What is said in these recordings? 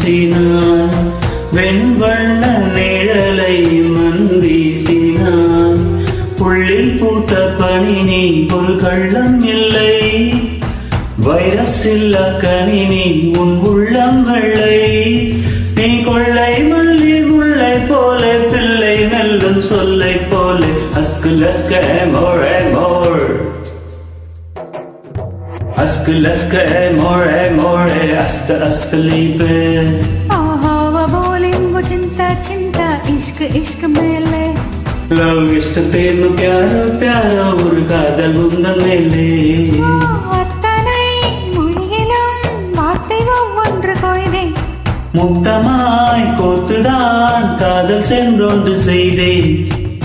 வீசினான், வெண்வண்ண நிழலை மண் வீசினான். புள்ளில் பூத்த பனினி ஒரு கள்ளம் இல்லை, வைரஸ் இல்லா கணினி உன் உள்ளம் வெள்ளை. நீ கொள்ளை மல்லி முல்லை போல, பிள்ளை மெல்லும் சொல்லை போல. அஸ்கு லஸ்க மோரே மோர், அஸ்கு லஸ்க மோரே மோரே, அஸ்த அஸ்த லீபே. हवा बोले वो चिंता चिंता, इश्क इश्क मेले. லவ் இஷ்டத்தேன்னு பியாரோ பியாரோ, ஒரு காதல் உந்தன் மேலே. அத்தனை மொழியிலும் வார்த்தை ஒவ்வொன்று கொய்தே, முத்தமாய் கோத்துதான் காதல் சென்றொன்று செய்தேன்.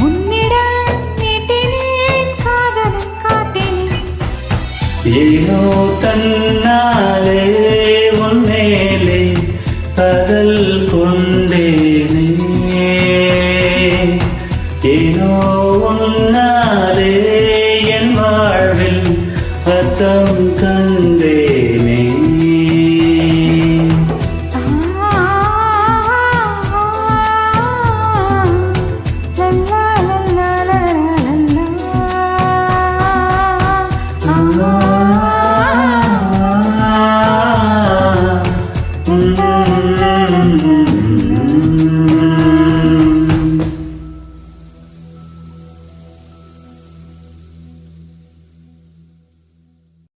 உன்னிடம் நீட்டினேன் காதலும் காட்டினேன். ஏனோ தன்ன